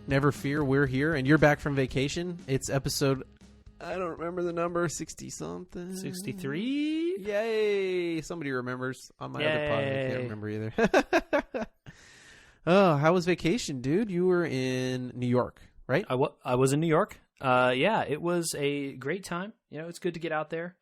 Never fear, we're here, and you're back from vacation. It's episode, I don't remember the number, 60-something. 63? Yay! Somebody remembers on my other pod. I can't remember either. Oh, how was vacation, dude? You were in New York, right? I was in New York. Yeah, it was a great time. You know, it's good to get out there.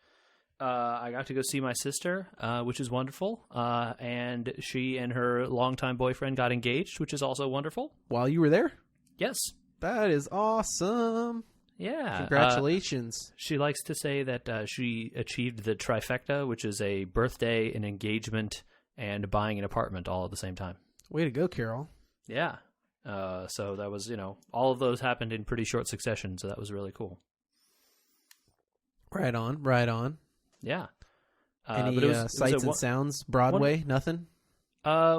I got to go see my sister, which is wonderful. And she and her longtime boyfriend got engaged, which is also wonderful. While you were there? Yes. That is awesome. Yeah. Congratulations. She likes to say that she achieved the trifecta, which is a birthday, an engagement, and buying an apartment all at the same time. Way to go, Carol. Yeah. So that was, all of those happened in pretty short succession, so that was really cool. Right on, right on. Yeah. Any sights and sounds? Broadway? Nothing?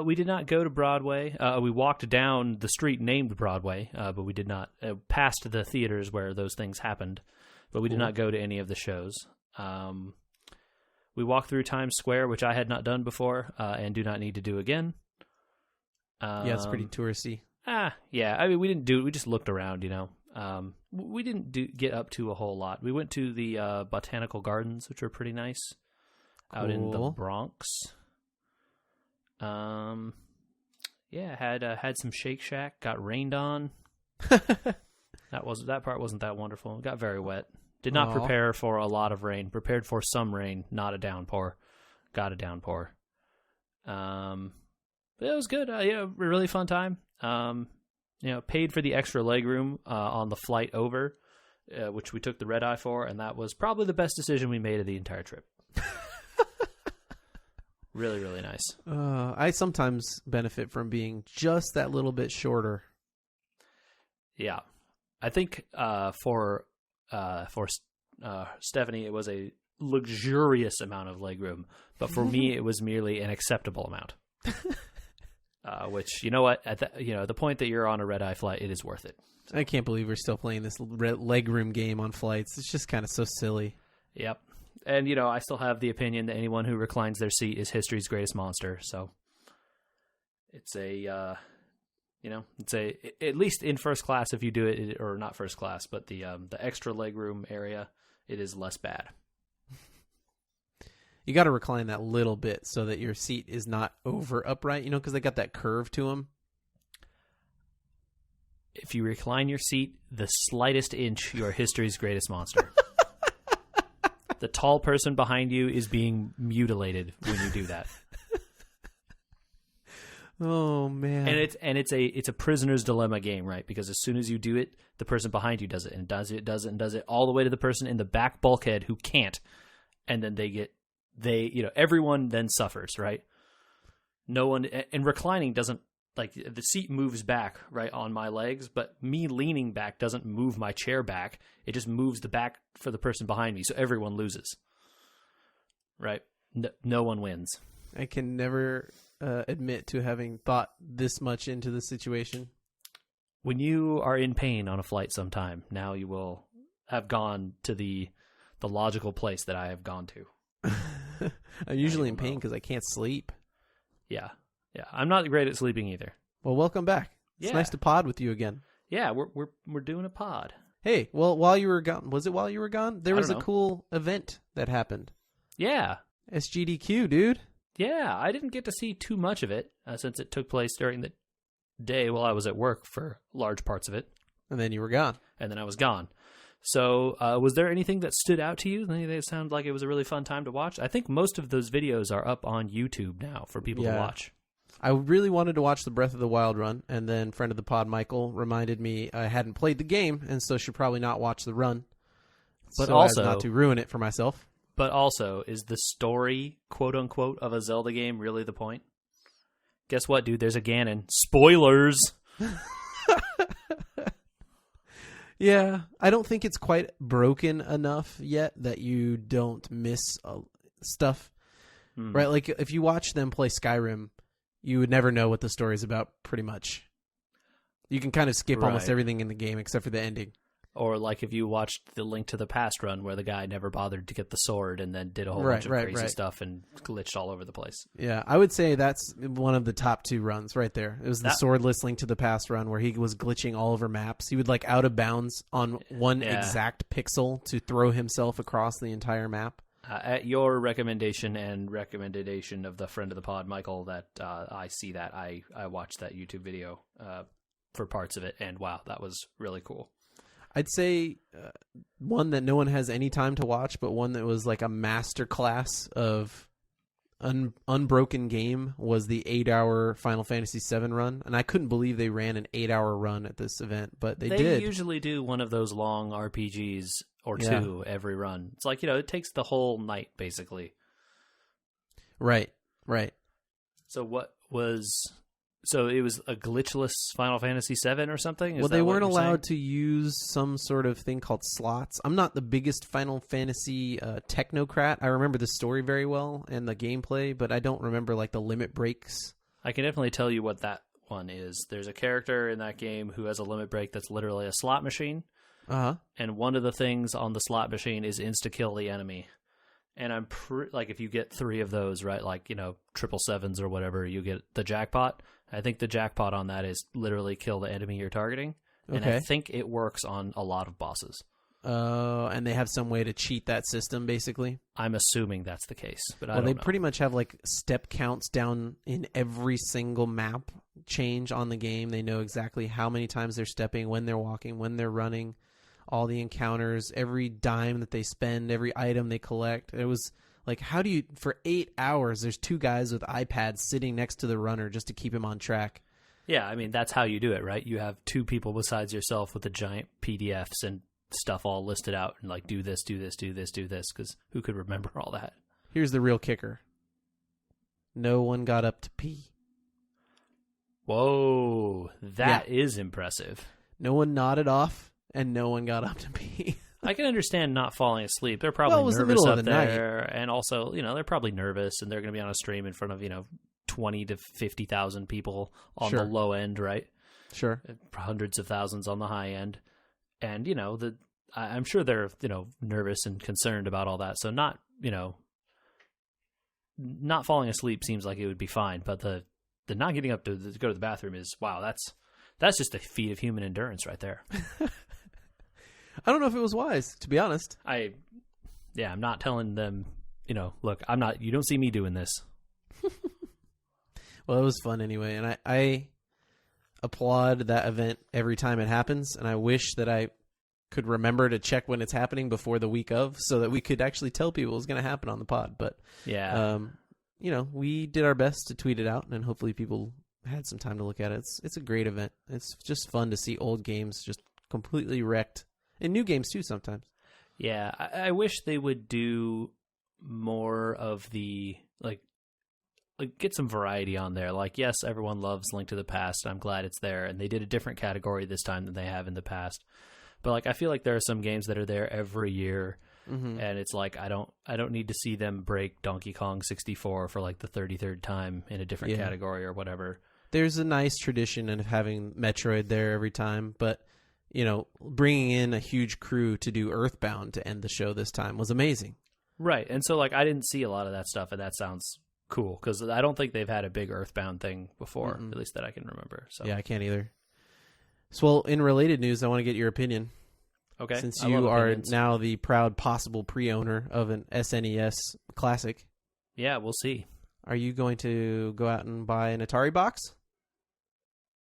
We did not go to Broadway. We walked down the street named Broadway, but we did not past the theaters where those things happened. But we did not go to any of the shows. We walked through Times Square, which I had not done before, and do not need to do again. Yeah, it's pretty touristy. Yeah. I mean, we didn't do it. We just looked around. We didn't get up to a whole lot. We went to the botanical gardens, which are pretty nice, out in the Bronx. Yeah, had some Shake Shack. Got rained on. That part wasn't that wonderful. It got very wet. Did not prepare for a lot of rain. Prepared for some rain, not a downpour. Got a downpour. But it was good. A really fun time. Paid for the extra legroom on the flight over, which we took the red eye for, and that was probably the best decision we made of the entire trip. Really, really nice. I sometimes benefit from being just that little bit shorter. Yeah, I think for Stephanie, it was a luxurious amount of legroom, but for me, it was merely an acceptable amount. Which, you know what, at the point that you're on a red-eye flight, it is worth it. I can't believe we're still playing this legroom game on flights. It's just kind of so silly. Yep. And, I still have the opinion that anyone who reclines their seat is history's greatest monster. So it's at least in first class, if you do it, or not first class, but the extra legroom area, it is less bad. You got to recline that little bit so that your seat is not over upright, because they got that curve to them. If you recline your seat the slightest inch, you are history's greatest monster. The tall person behind you is being mutilated when you do that. Oh man! And it's a prisoner's dilemma game, right? Because as soon as you do it, the person behind you does it, and does it all the way to the person in the back bulkhead who can't, and then everyone then suffers, right? No one, and reclining doesn't, the seat moves back, right, on my legs, but me leaning back doesn't move my chair back. It just moves the back for the person behind me, so everyone loses, right? No one wins. I can never admit to having thought this much into the situation. When you are in pain on a flight sometime, now you will have gone to the logical place that I have gone to. I'm usually in pain because I can't sleep. Yeah. I'm not great at sleeping either. Well, welcome back. It's nice to pod with you again. Yeah, we're doing a pod. Hey, well, while you were gone, was it while you were gone? There was a cool event that happened. Yeah. SGDQ, dude. Yeah, I didn't get to see too much of it since it took place during the day while I was at work for large parts of it. And then you were gone. And then I was gone. So was there anything that stood out to you? Anything that sounded like it was a really fun time to watch? I think most of those videos are up on YouTube now for people to watch. I really wanted to watch the Breath of the Wild run, and then friend of the pod, Michael, reminded me I hadn't played the game, and so should probably not watch the run. But also, as not to ruin it for myself. But also, is the story, quote-unquote, of a Zelda game really the point? Guess what, dude? There's a Ganon. Spoilers! Yeah, I don't think it's quite broken enough yet that you don't miss stuff. Right? Like, if you watch them play Skyrim, you would never know what the story's about, pretty much. You can kind of skip almost everything in the game except for the ending. Or like if you watched the Link to the Past run where the guy never bothered to get the sword and then did a whole bunch of crazy stuff and glitched all over the place. Yeah, I would say that's one of the top 2 runs right there. It was the swordless Link to the Past run where he was glitching all over maps. He would like out of bounds on one exact pixel to throw himself across the entire map. At your recommendation and recommendation of the friend of the pod, Michael, that I see that. I watched that YouTube video for parts of it, and wow, that was really cool. I'd say one that no one has any time to watch, but one that was like a master class of unbroken game was the 8-hour Final Fantasy VII run. And I couldn't believe they ran an 8-hour run at this event, but they did. They usually do one of those long RPGs or two every run. It's like, it takes the whole night, basically. Right. So it was a glitchless Final Fantasy VII or something? Well, they weren't allowed to use some sort of thing called slots. I'm not the biggest Final Fantasy technocrat. I remember the story very well and the gameplay, but I don't remember like the limit breaks. I can definitely tell you what that one is. There's a character in that game who has a limit break that's literally a slot machine. Uh-huh. And one of the things on the slot machine is insta-kill the enemy. And I'm like, if you get 3 of those, right, like, 777s or whatever, you get the jackpot. I think the jackpot on that is literally kill the enemy you're targeting. And I think it works on a lot of bosses. And they have some way to cheat that system, basically? I'm assuming that's the case, but I don't know. Well, they pretty much have, like, step counts down in every single map change on the game. They know exactly how many times they're stepping, when they're walking, when they're running, all the encounters, every dime that they spend, every item they collect. It was... like, how do you, for 8 hours, there's 2 guys with iPads sitting next to the runner just to keep him on track. Yeah, I mean, that's how you do it, right? You have 2 people besides yourself with the giant PDFs and stuff all listed out and like, do this, because who could remember all that? Here's the real kicker. No one got up to pee. Whoa, that is impressive. No one nodded off, and no one got up to pee. I can understand not falling asleep. They're probably nervous up there, and also, they're probably nervous, and they're going to be on a stream in front of 20 to 50,000 people on the low end, right? Sure, hundreds of thousands on the high end, and I'm sure they're nervous and concerned about all that. So not falling asleep seems like it would be fine, but the not getting up to go to the bathroom is wow. That's just a feat of human endurance right there. I don't know if it was wise, to be honest. I'm not telling them, look, you don't see me doing this. Well, it was fun anyway, and I applaud that event every time it happens, and I wish that I could remember to check when it's happening before the week of, so that we could actually tell people it was going to happen on the pod. But yeah, we did our best to tweet it out, and hopefully people had some time to look at it. It's a great event. It's just fun to see old games just completely wrecked. And new games, too, sometimes. Yeah, I wish they would do more of the, like get some variety on there. Like, yes, everyone loves Link to the Past. I'm glad it's there. And they did a different category this time than they have in the past. But, like, I feel like there are some games that are there every year. Mm-hmm. And it's like, I don't need to see them break Donkey Kong 64 for, like, the 33rd time in a different category or whatever. There's a nice tradition of having Metroid there every time, but... bringing in a huge crew to do Earthbound to end the show this time was amazing. Right. And so, like, I didn't see a lot of that stuff, and that sounds cool, because I don't think they've had a big Earthbound thing before, at least that I can remember. So. Yeah, I can't either. So, well, in related news, I want to get your opinion. Okay. Since you are now the proud possible pre-owner of an SNES Classic. Yeah, we'll see. Are you going to go out and buy an Atari box?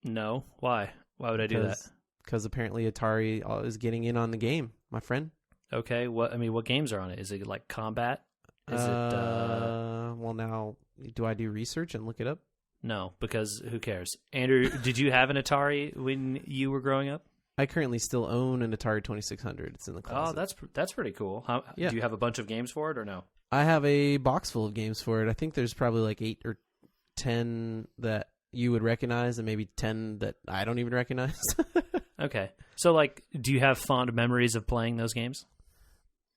No. Why? Why would I do that? Because apparently Atari is getting in on the game, my friend. Okay, what games are on it? Is it like Combat? Is it? Well, now, do I do research and look it up? No, because who cares? Andrew, did you have an Atari when you were growing up? I currently still own an Atari 2600. It's in the closet. Oh, that's pretty cool. Do you have a bunch of games for it or no? I have a box full of games for it. I think there's probably like 8 or 10 that you would recognize, and maybe 10 that I don't even recognize. Okay. So, like, do you have fond memories of playing those games?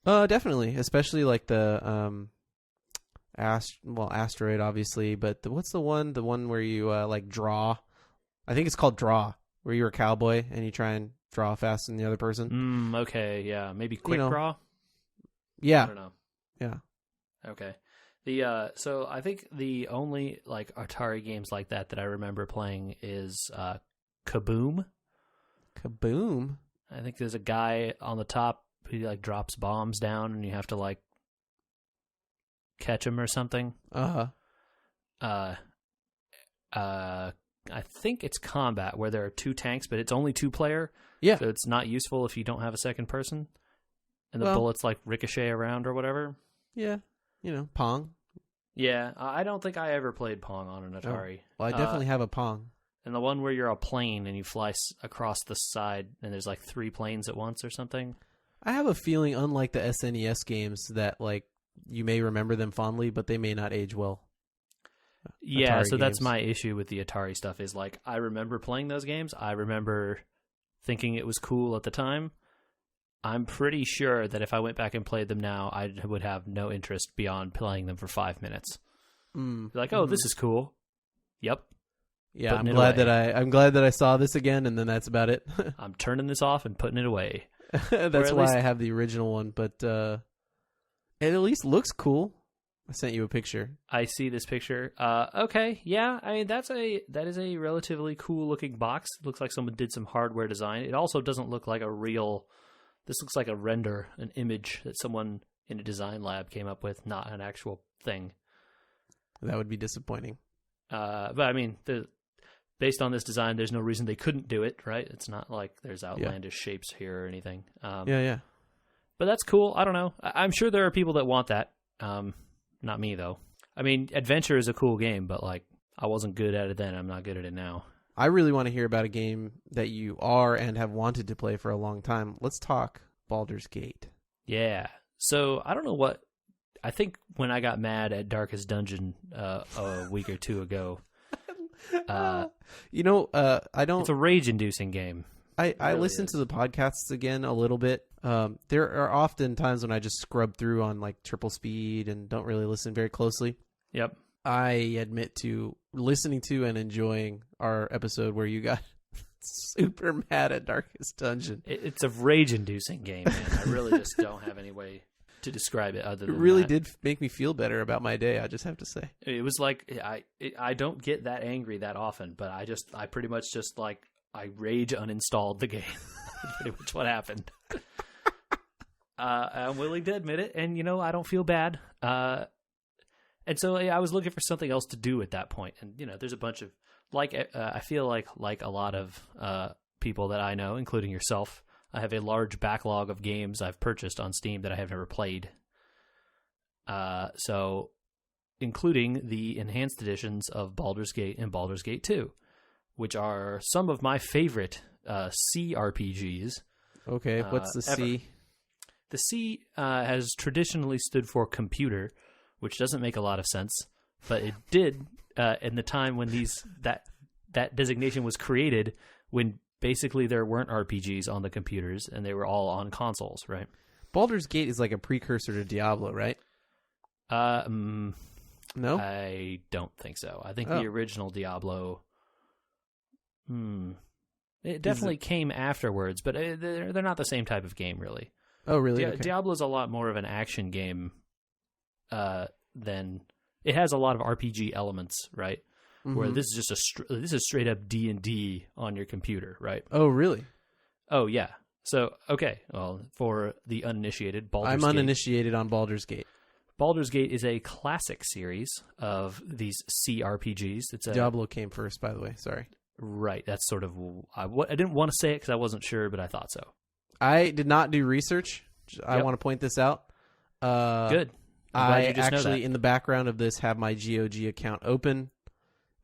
Definitely. Especially, like, the Asteroid, obviously. But what's the one? The one where you, draw. I think it's called Draw, where you're a cowboy and you try and draw faster than the other person. Okay, yeah, maybe quick draw. Yeah, I don't know. Yeah. Okay. So I think the only like Atari games like that I remember playing is Kaboom. Kaboom. I think there's a guy on the top who like drops bombs down, and you have to like catch him or something. I think it's combat where there are 2 tanks, but it's only 2-player. Yeah. So it's not useful if you don't have a second person, and the bullets like ricochet around or whatever. Yeah. Pong. Yeah, I don't think I ever played Pong on an Atari. Well, I definitely have a Pong. And the one where you're a plane and you fly across the side and there's like 3 planes at once or something. I have a feeling, unlike the SNES games, that like you may remember them fondly, but they may not age well. Yeah, Atari so that's games. my issue with the Atari stuff is like I remember playing those games. I remember thinking it was cool at the time. I'm pretty sure that if I went back and played them now, I would have no interest beyond playing them for 5 minutes. Like, oh, this is cool. Yep. Yeah, I'm glad that I saw this again, and then that's about it. I'm turning this off and putting it away. That's why I have the original one, but it at least looks cool. I sent you a picture. I see this picture. Okay, yeah. I mean, that is a relatively cool looking box. It looks like someone did some hardware design. It also doesn't look like a real. This looks like a render, an image that someone in a design lab came up with, not an actual thing. That would be disappointing. But I mean, based on this design, there's no reason they couldn't do it, right? It's not like there's outlandish shapes here or anything. Yeah. But that's cool. I don't know. I'm sure there are people that want that. Not me, though. I mean, Adventure is a cool game, but like I wasn't good at it then. I'm not good at it now. I really want to hear about a game that you are and have wanted to play for a long time. Let's talk Baldur's Gate. Yeah. So I don't know what. I think when I got mad at Darkest Dungeon a week or 2 ago, I don't. It's a rage-inducing game. I really listen to the podcasts again a little bit. There are often times when I just scrub through on like triple speed and don't really listen very closely. Yep. I admit to listening to and enjoying our episode where you got super mad at Darkest Dungeon. It's a rage-inducing game, man. I really just don't have any way to describe it other than it really that. Did make me feel better about my day, I just have to say. It was like I don't get that angry that often, but I pretty much just like I rage uninstalled the game. That's pretty much what happened. I'm willing to admit it, and I don't feel bad. And so I was looking for something else to do at that point, and there's a bunch of I feel like a lot of people that I know, including yourself, I have a large backlog of games I've purchased on Steam that I have never played. So, including the enhanced editions of Baldur's Gate and Baldur's Gate 2, which are some of my favorite CRPGs. Okay, what's the ever. C? The C has traditionally stood for computer, which doesn't make a lot of sense, but it did in the time when that designation was created, when basically there weren't RPGs on the computers and they were all on consoles, right? Baldur's Gate is like a precursor to Diablo, right? No? I don't think so. I think the original Diablo... It definitely came afterwards, but they're not the same type of game, really. Oh, really? Okay. Diablo's a lot more of an action game than... It has a lot of RPG elements, right? Mm-hmm. Where this is just this is straight up D&D on your computer, right? Oh, really? Oh, yeah. So, okay. Well, for the uninitiated, I'm uninitiated on Baldur's Gate. Baldur's Gate is a classic series of these CRPGs. Diablo came first, by the way. Sorry. Right. That's sort of... I didn't want to say it because I wasn't sure, but I thought so. I did not do research. I want to point this out. Good. I actually, in the background of this, have my GOG account open,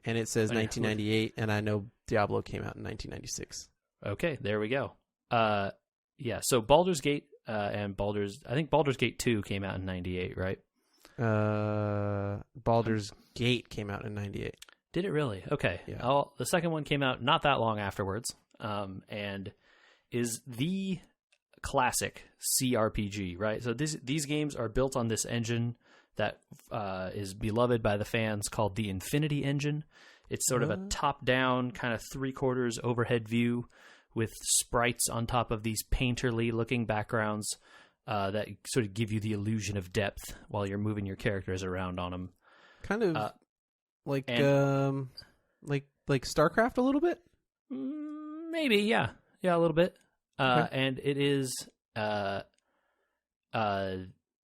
and it says 1998, and I know Diablo came out in 1996. Okay, there we go. Yeah, so Baldur's Gate and I think Baldur's Gate 2 came out in 98, right? Baldur's Gate came out in 98. Did it really? Okay. Yeah. The second one came out not that long afterwards, and is the classic CRPG, right? So these games are built on this engine that is beloved by the fans called the Infinity Engine. It's sort of a top-down, kind of 3/4 overhead view with sprites on top of these painterly looking backgrounds that sort of give you the illusion of depth while you're moving your characters around on them. Kind of like StarCraft a little bit? Maybe, yeah. Yeah, a little bit. Okay. And it is...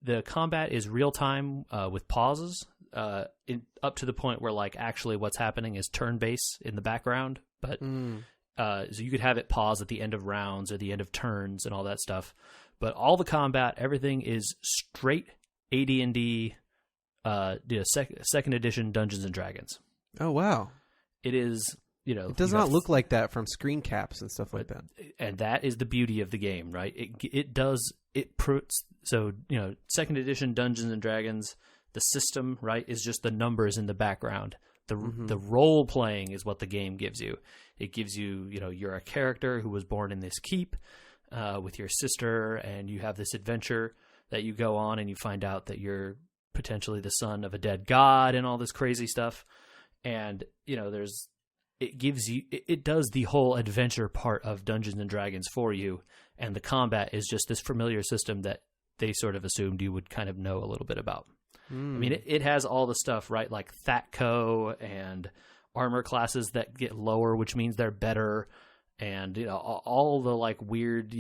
the combat is real time with pauses up to the point where like actually what's happening is turn based in the background, but so you could have it pause at the end of rounds or the end of turns and all that stuff. But all the combat, everything is straight AD&D second edition Dungeons and Dragons. Oh wow! It is. It does not look like that from screen caps and stuff like that. And that is the beauty of the game, right? So, second edition Dungeons and Dragons, the system, right, is just the numbers in the background. The role playing is what the game gives you. It gives you, you're a character who was born in this keep with your sister, and you have this adventure that you go on, and you find out that you're potentially the son of a dead god and all this crazy stuff. And, it does the whole adventure part of Dungeons and Dragons for you, and the combat is just this familiar system that they sort of assumed you would kind of know a little bit about. I mean, it has all the stuff, right? Like THATCO and armor classes that get lower, which means they're better, and all the like weird,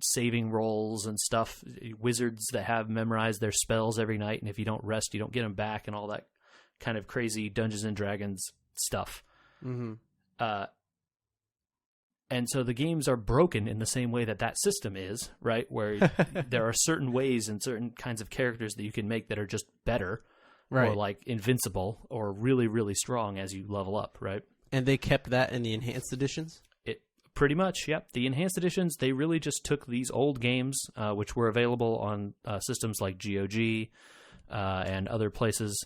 saving rolls and stuff. Wizards that have memorized their spells every night, and if you don't rest, you don't get them back, and all that kind of crazy Dungeons and Dragons stuff. Mm-hmm. And so the games are broken in the same way that system is, right? Where there are certain ways and certain kinds of characters that you can make that are just better, right? Or like invincible or really, really strong as you level up, right? And they kept that in the enhanced editions? Pretty much, yep. The enhanced editions, they really just took these old games, which were available on systems like GOG and other places,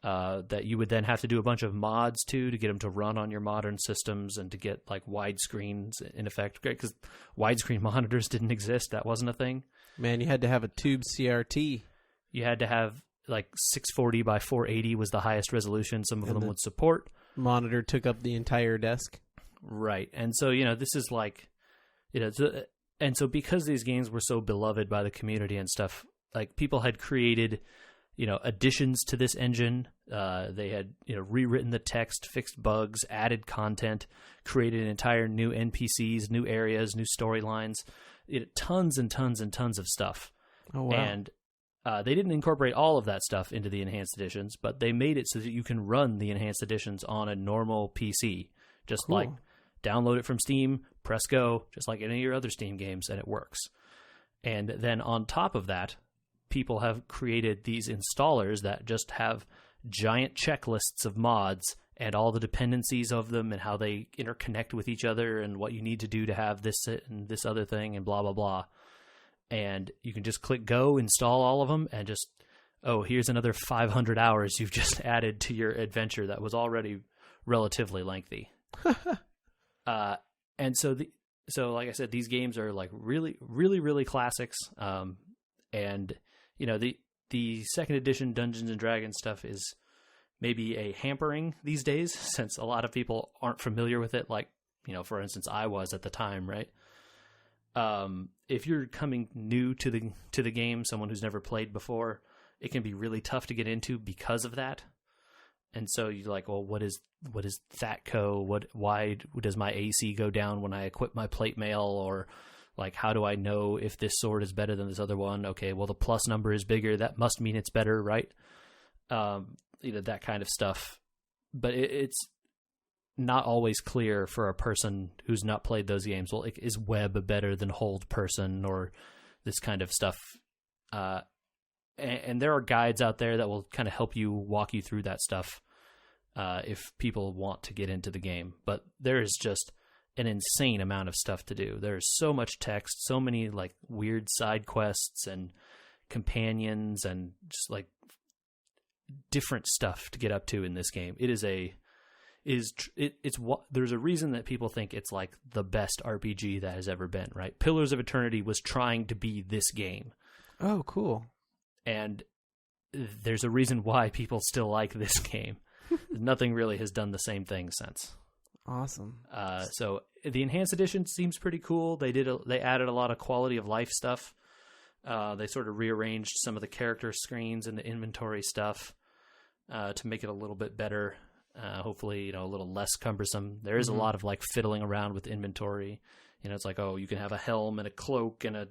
that you would then have to do a bunch of mods to get them to run on your modern systems and to get like widescreens in effect. Great, because widescreen monitors didn't exist. That wasn't a thing. Man, you had to have a tube CRT. You had to have like 640 by 480 was the highest resolution some of them would support. Monitor took up the entire desk. Right. And so, this is like, and so because these games were so beloved by the community and stuff, like people had created, additions to this engine. They had, rewritten the text, fixed bugs, added content, created entire new NPCs, new areas, new storylines, tons and tons and tons of stuff. Oh, wow. And they didn't incorporate all of that stuff into the enhanced editions, but they made it so that you can run the enhanced editions on a normal PC. Just cool. Like download it from Steam, press go, just like any of your other Steam games, and it works. And then on top of that, people have created these installers that just have giant checklists of mods and all the dependencies of them and how they interconnect with each other and what you need to do to have this and this other thing and blah, blah, blah. And you can just click go, install all of them, and just, here's another 500 hours you've just added to your adventure that was already relatively lengthy. And so like I said, these games are like really, really, really classics. And the second edition Dungeons and Dragons stuff is maybe a hampering these days since a lot of people aren't familiar with it. Like, for instance, I was at the time, right? If you're coming new to the game, someone who's never played before, it can be really tough to get into because of that. And so you're like, well, what is THATCO? Why does my AC go down when I equip my plate mail? Or like, how do I know if this sword is better than this other one? Okay, well, the plus number is bigger. That must mean it's better, right? That kind of stuff. But it's not always clear for a person who's not played those games. Well, is web better than hold person or this kind of stuff? And there are guides out there that will kind of help you, walk you through that stuff if people want to get into the game. But there is just an insane amount of stuff to do. There's so much text, so many like weird side quests and companions and just like different stuff to get up to in this game. There's a reason that people think it's like the best RPG that has ever been, right? Pillars of Eternity was trying to be this game. Oh, cool. And there's a reason why people still like this game. Nothing really has done the same thing since. Awesome. So the enhanced edition seems pretty cool. They added a lot of quality of life stuff. They sort of rearranged some of the character screens and the inventory stuff to make it a little bit better. Hopefully, a little less cumbersome. There is a lot of like fiddling around with inventory. It's like, oh, you can have a helm and a cloak and a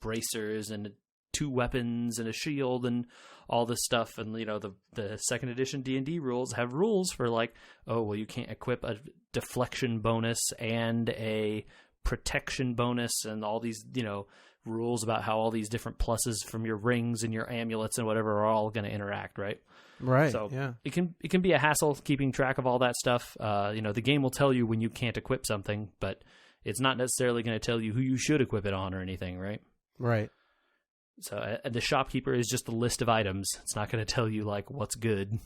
bracers and 2 weapons and a shield and all this stuff. And the second edition D&D rules have rules for like, oh, well, you can't equip a deflection bonus and a protection bonus and all these rules about how all these different pluses from your rings and your amulets and whatever are all going to interact, right? Right. So yeah, it can be a hassle keeping track of all that stuff. The game will tell you when you can't equip something, but it's not necessarily going to tell you who you should equip it on or anything, right? Right. So the shopkeeper is just a list of items. It's not going to tell you like what's good.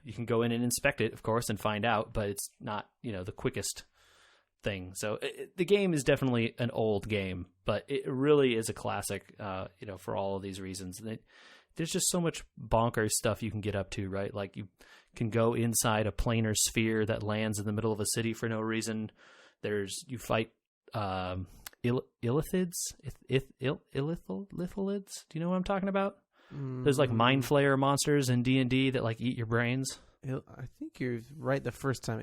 You can go in and inspect it, of course, and find out, but it's not, the quickest thing. So the game is definitely an old game, but it really is a classic, for all of these reasons. And there's just so much bonkers stuff you can get up to, right? Like you can go inside a planar sphere that lands in the middle of a city for no reason. You fight illithids. Illitholids. Do you know what I'm talking about? There's like mind flayer monsters in D&D that like eat your brains. I think you're right the first time.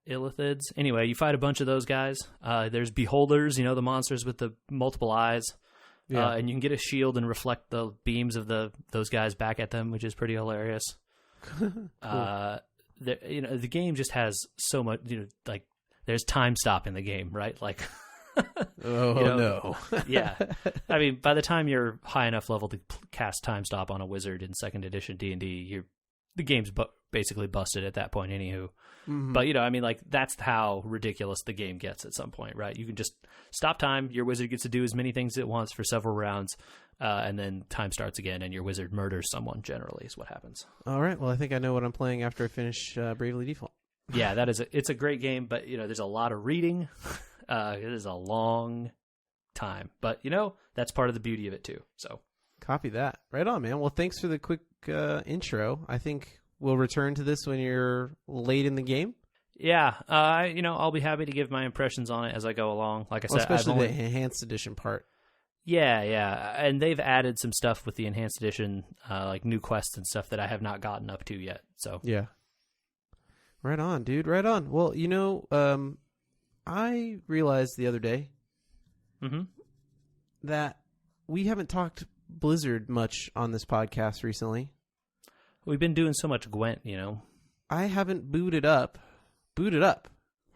Illithids. Anyway, you fight a bunch of those guys. There's beholders, the monsters with the multiple eyes. Yeah. And you can get a shield and reflect the beams of those guys back at them, which is pretty hilarious. Cool. The game just has so much, like there's time stop in the game, right? Like, no. Yeah. I mean, by the time you're high enough level to cast time stop on a wizard in second edition D&D, the game's basically busted at that point anywho. Mm-hmm. But, like that's how ridiculous the game gets at some point, right? You can just stop time. Your wizard gets to do as many things at once for several rounds. And then time starts again and your wizard murders someone generally is what happens. All right. Well, I think I know what I'm playing after I finish Bravely Default. Yeah, it's a great game, but there's a lot of reading. It is a long time, but that's part of the beauty of it too. So copy that. Right on, man. Well, thanks for the quick intro. I think we'll return to this when you're late in the game. Yeah, I'll be happy to give my impressions on it as I go along. Like I said, especially the enhanced edition part. Yeah, and they've added some stuff with the enhanced edition, like new quests and stuff that I have not gotten up to yet. So yeah, right on, dude. Right on. Well, I realized the other day that we haven't talked Blizzard much on this podcast recently. We've been doing so much Gwent, I haven't booted up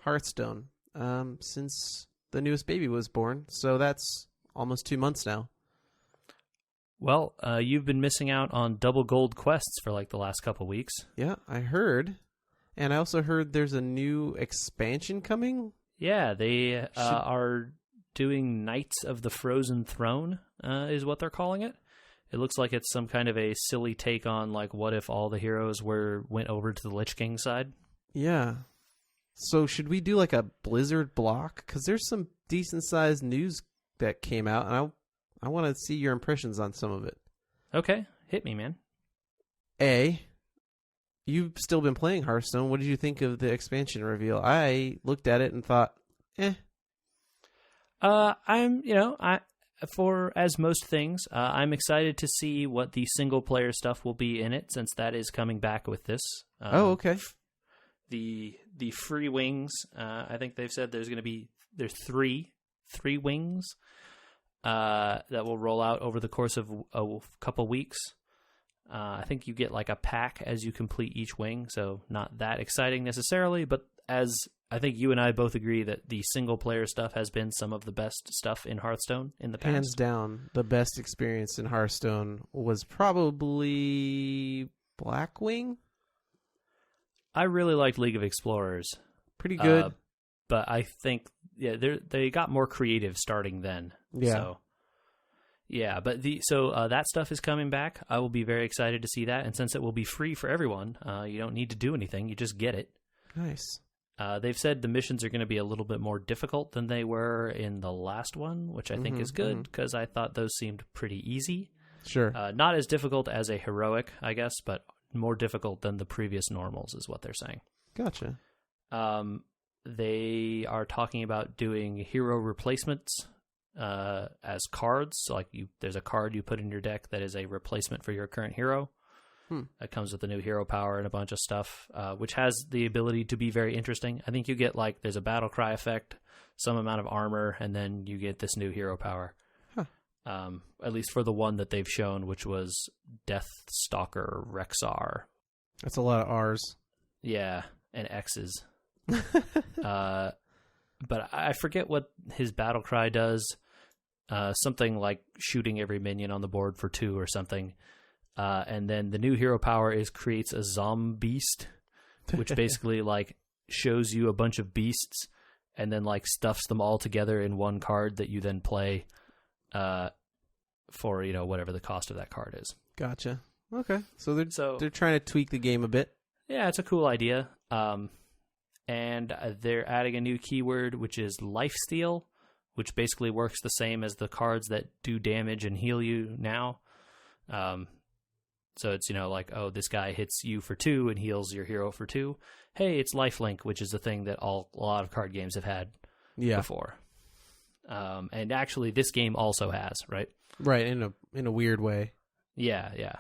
Hearthstone since the newest baby was born, so that's almost 2 months now. Well, you've been missing out on double gold quests for like the last couple weeks. Yeah, I heard. And I also heard there's a new expansion coming. Yeah, they are doing Knights of the Frozen Throne, is what they're calling it. It looks like it's some kind of a silly take on, like, what if all the heroes went over to the Lich King side? Yeah. So should we do, like, a Blizzard block? Because there's some decent-sized news that came out, and I want to see your impressions on some of it. Okay, hit me, man. You've still been playing Hearthstone. What did you think of the expansion reveal? I looked at it and thought, For as most things, I'm excited to see what the single player stuff will be in it, since that is coming back with this. Okay. The free wings. I think they've said there's three wings that will roll out over the course of a couple weeks. I think you get like a pack as you complete each wing, so not that exciting necessarily, but as I think you and I both agree that the single player stuff has been some of the best stuff in Hearthstone in the past. Hands down, the best experience in Hearthstone was probably Blackwing. I really liked League of Explorers. Pretty good. But I think they got more creative starting then. Yeah. So, yeah, but that stuff is coming back. I will be very excited to see that, and since it will be free for everyone, you don't need to do anything. You just get it. Nice. They've said the missions are going to be a little bit more difficult than they were in the last one, which I think is good because I thought those seemed pretty easy. Sure. Not as difficult as a heroic, I guess, but more difficult than the previous normals is what they're saying. Gotcha. They are talking about doing hero replacements as cards. So like there's a card you put in your deck that is a replacement for your current hero. That comes with a new hero power and a bunch of stuff, which has the ability to be very interesting. I think you get there's a battle cry effect, some amount of armor, and then you get this new hero power. At least for the one that they've shown, which was Deathstalker Rexar. That's a lot of R's. Yeah, and X's. But I forget what his battle cry does. Something like shooting every minion on the board for 2 or something. And then the new hero power creates a Zombeast, which basically shows you a bunch of beasts and then stuffs them all together in one card that you then play for whatever the cost of that card is. Gotcha. Okay, so they're trying to tweak the game a bit. Yeah, it's a cool idea. And they're adding a new keyword, which is lifesteal, which basically works the same as the cards that do damage and heal you now. So it's, oh, this guy hits you for 2 and heals your hero for 2. Hey, it's lifelink, which is the thing that a lot of card games have had before. And actually, this game also has, right? Right, in a weird way. Yeah.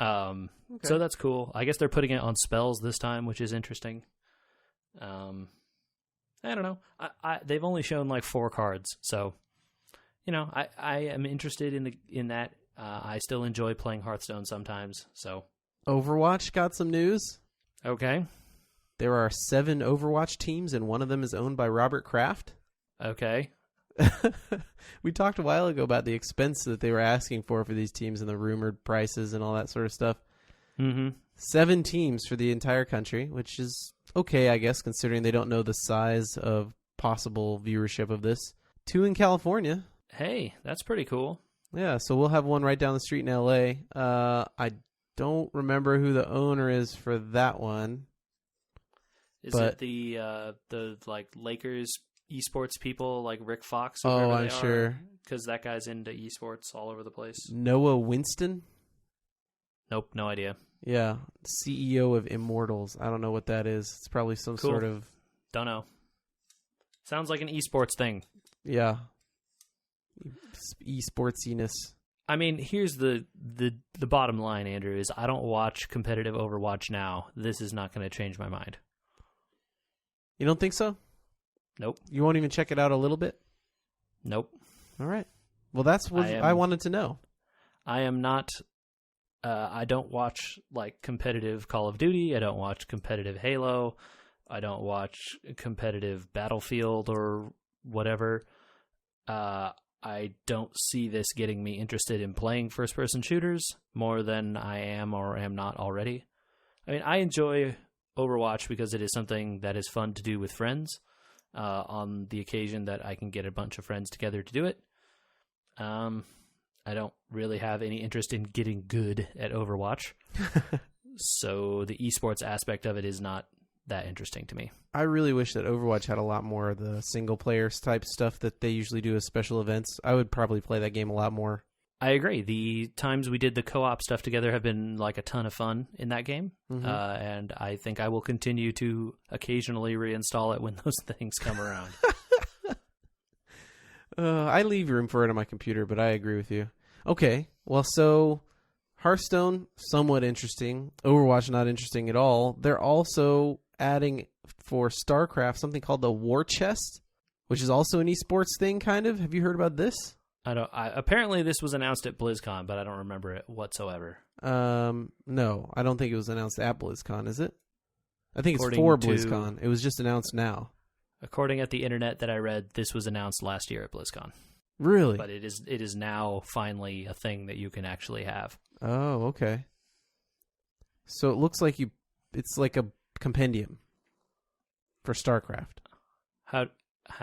Okay. So that's cool. I guess they're putting it on spells this time, which is interesting. I don't know. They've only shown 4 cards, so I am interested in that. I still enjoy playing Hearthstone sometimes. So Overwatch got some news. Okay. There are 7 Overwatch teams, and one of them is owned by Robert Kraft. Okay. We talked a while ago about the expense that they were asking for these teams and the rumored prices and all that sort of stuff. Mm-hmm. 7 teams for the entire country, which is okay, I guess, considering they don't know the size of possible viewership of this. 2 in California. Hey, that's pretty cool. Yeah, so we'll have one right down the street in L.A. I don't remember who the owner is for that one. Is it the Lakers esports people like Rick Fox? Oh, I'm sure. Because that guy's into esports all over the place. Noah Winston? Nope, no idea. Yeah, CEO of Immortals. I don't know what that is. It's probably some sort of... Don't know. Sounds like an esports thing. Yeah. Esportsiness. I mean, here's the bottom line, Andrew, is I don't watch competitive Overwatch now. This is not going to change my mind. You don't think so? Nope. You won't even check it out a little bit? Nope. All right. Well, that's what I wanted to know. I am not... I don't watch competitive Call of Duty. I don't watch competitive Halo. I don't watch competitive Battlefield or whatever. I don't see this getting me interested in playing first-person shooters more than I am or am not already. I mean, I enjoy Overwatch because it is something that is fun to do with friends on the occasion that I can get a bunch of friends together to do it. I don't really have any interest in getting good at Overwatch. So the esports aspect of it is not that interesting to me. I really wish that Overwatch had a lot more of the single player type stuff that they usually do as special events. I would probably play that game a lot more. I agree. The times we did the co-op stuff together have been a ton of fun in that game. Mm-hmm. And I think I will continue to occasionally reinstall it when those things come around. I leave room for it on my computer, but I agree with you. Okay, well, so Hearthstone, somewhat interesting. Overwatch, not interesting at all. They're also adding for Starcraft something called the War Chest, which is also an esports thing, kind of. Have you heard about this? Apparently, this was announced at BlizzCon, but I don't remember it whatsoever. No, I don't think it was announced at BlizzCon, is it? I think it's for BlizzCon. It was just announced now. According at the internet that I read, this was announced last year at BlizzCon. Really? But it is now finally a thing that you can actually have. Oh, okay. So it looks like it's like a compendium for StarCraft. How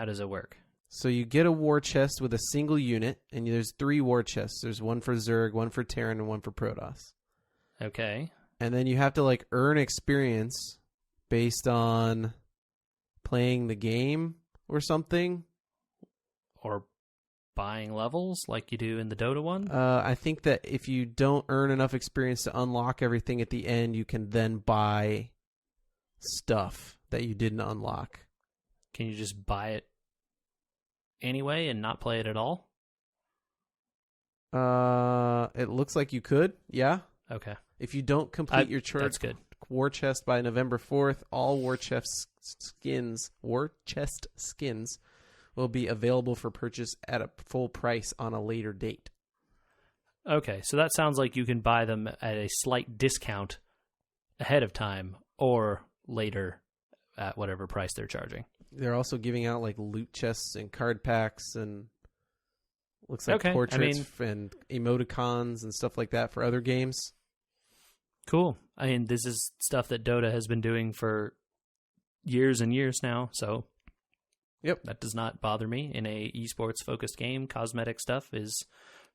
does it work? So you get a war chest with a single unit, and there's 3 war chests. There's one for Zerg, one for Terran, and one for Protoss. Okay. And then you have to earn experience based on playing the game or something. Or buying levels like you do in the Dota one? I think that if you don't earn enough experience to unlock everything at the end, you can then buy stuff that you didn't unlock. Can you just buy it anyway and not play it at all? It looks like you could. Yeah. Okay. If you don't complete your that's good. war chest by November 4th, all war chest skins will be available for purchase at a full price on a later date. Okay, so that sounds like you can buy them at a slight discount ahead of time or later at whatever price they're charging. They're also giving out like loot chests and card packs and looks like Okay, portraits and emoticons and stuff like that for other games. Cool. I mean, this is stuff that Dota has been doing for years and years now, so yep, that does not bother me. In a esports focused game, cosmetic stuff is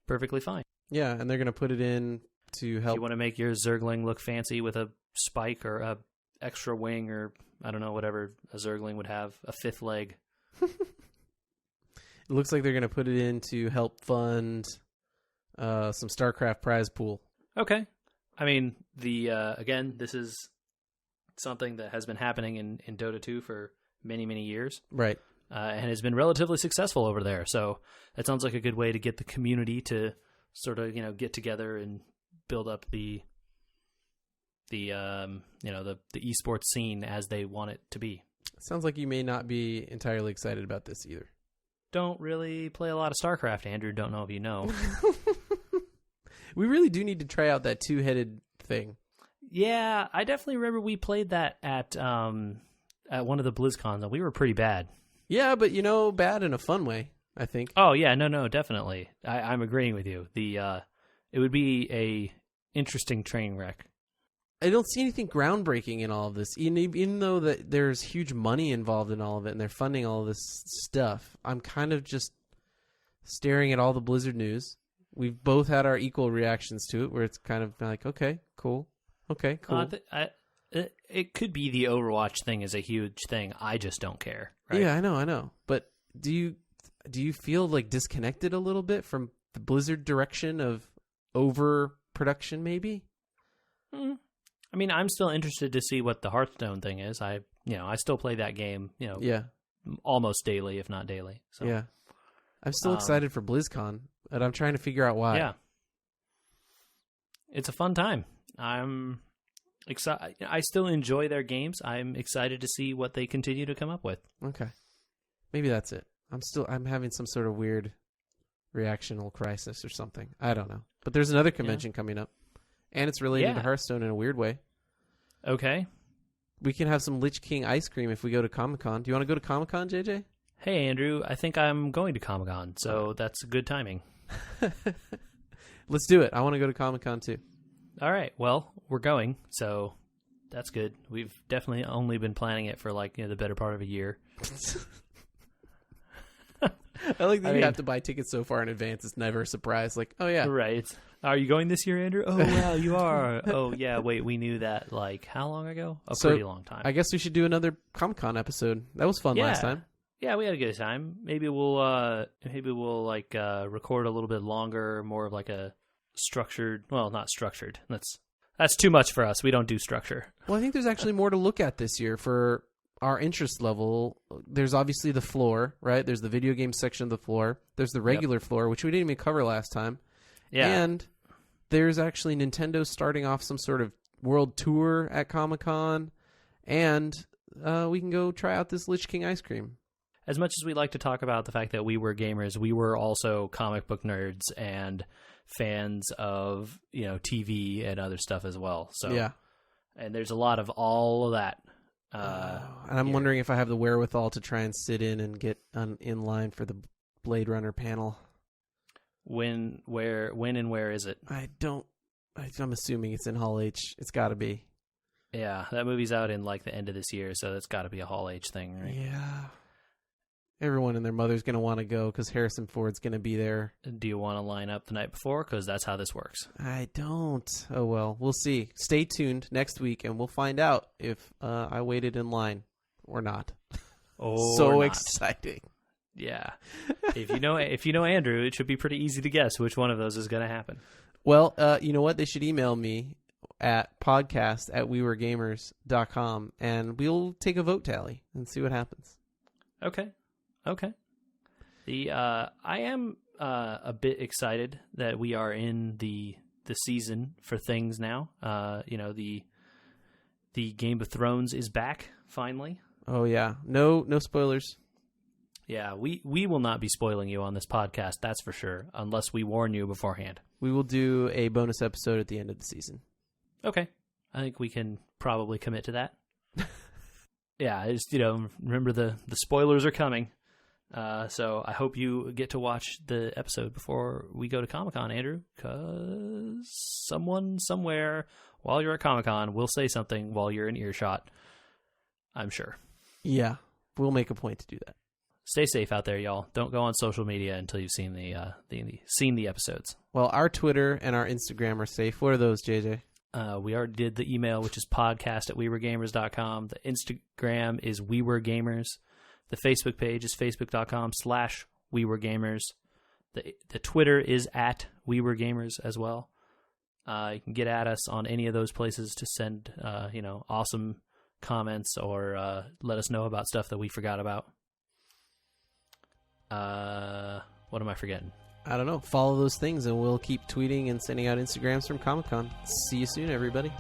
perfectly fine. Yeah, and they're going to put it in to help. If you want to make your Zergling look fancy with a spike or a extra wing or, I don't know, whatever a Zergling would have, a fifth leg. It looks like they're going to put it in to help fund some StarCraft prize pool. Okay. I mean, again, this is something that has been happening in Dota 2 for many, many years. Right. And has been relatively successful over there. So that sounds like a good way to get the community to sort of, get together and build up the esports scene as they want it to be. Sounds like you may not be entirely excited about this either. Don't really play a lot of StarCraft, Andrew. Don't know if you know. We really do need to try out that two-headed thing. Yeah, I definitely remember we played that at one of the BlizzCons, and we were pretty bad. Yeah, but bad in a fun way, I think. Oh yeah, no, definitely. I'm agreeing with you. It would be a interesting train wreck. I don't see anything groundbreaking in all of this, even though that there's huge money involved in all of it, and they're funding all of this stuff. I'm kind of just staring at all the Blizzard news. We've both had our equal reactions to it, where it's kind of like, okay, cool. Okay, cool. It could be the Overwatch thing is a huge thing. I just don't care. Right? Yeah, I know. But do you feel like disconnected a little bit from the Blizzard direction of overproduction, maybe? I mean, I'm still interested to see what the Hearthstone thing is. I still play that game, yeah, almost daily, if not daily. So. Yeah. I'm still excited for BlizzCon, but I'm trying to figure out why. Yeah. It's a fun time. I'm excited. I still enjoy their games. I'm excited to see what they continue to come up with. Okay. Maybe that's it. I'm having some sort of weird reactional crisis or something. I don't know. But there's another convention coming up. And it's related to Hearthstone in a weird way. Okay. We can have some Lich King ice cream if we go to Comic-Con. Do you want to go to Comic-Con, JJ? Hey, Andrew, I think I'm going to Comic-Con, so that's good timing. Let's do it. I want to go to Comic-Con too. All right. Well, we're going, so that's good. We've definitely only been planning it for the better part of a year. I like that you have to buy tickets so far in advance. It's never a surprise. Like, oh yeah. Right. Are you going this year, Andrew? Oh, wow, you are. Oh, yeah, wait, we knew that, how long ago? Pretty long time. I guess we should do another Comic-Con episode. That was fun last time. Yeah, we had a good time. Maybe we'll record a little bit longer, more of a structured, well, not structured. That's too much for us. We don't do structure. Well, I think there's actually more to look at this year for our interest level. There's obviously the floor, right? There's the video game section of the floor. There's the regular floor, which we didn't even cover last time. Yeah. And there's actually Nintendo starting off some sort of world tour at Comic-Con. And we can go try out this Lich King ice cream. As much as we like to talk about the fact that we were gamers, we were also comic book nerds and fans of, TV and other stuff as well. So yeah. And there's a lot of all of that. And I'm wondering if I have the wherewithal to try and sit in and get in line for the Blade Runner panel. When and where is it? I'm assuming it's in Hall H. It's got to be. Yeah, that movie's out in the end of this year, so that's got to be a Hall H thing, right? Yeah. Everyone and their mother's going to want to go because Harrison Ford's going to be there. Do you want to line up the night before? Because that's how this works. I don't. Oh, well, we'll see. Stay tuned next week, and we'll find out if I waited in line or not. So exciting. Yeah. If you know Andrew, it should be pretty easy to guess which one of those is going to happen. Well, you know what? They should email me at podcast@weweregamers.com, and we'll take a vote tally and see what happens. Okay. I am a bit excited that we are in the season for things now. The Game of Thrones is back finally. Oh yeah, no spoilers. Yeah, we will not be spoiling you on this podcast, that's for sure, unless we warn you beforehand. We will do a bonus episode at the end of the season. Okay. I think we can probably commit to that. Yeah, I just, remember the spoilers are coming. So I hope you get to watch the episode before we go to Comic-Con, Andrew, because someone somewhere while you're at Comic-Con will say something while you're in earshot, I'm sure. Yeah, we'll make a point to do that. Stay safe out there, y'all. Don't go on social media until you've seen the episodes. Well, our Twitter and our Instagram are safe. What are those, JJ? We already did the email, which is podcast@weweregamers.com. The Instagram is weweregamers. The Facebook page is facebook.com/weweregamers. The Twitter is @weweregamers as well. You can get at us on any of those places to send awesome comments or let us know about stuff that we forgot about. What am I forgetting? I don't know. Follow those things, and we'll keep tweeting and sending out Instagrams from Comic-Con. See you soon, everybody.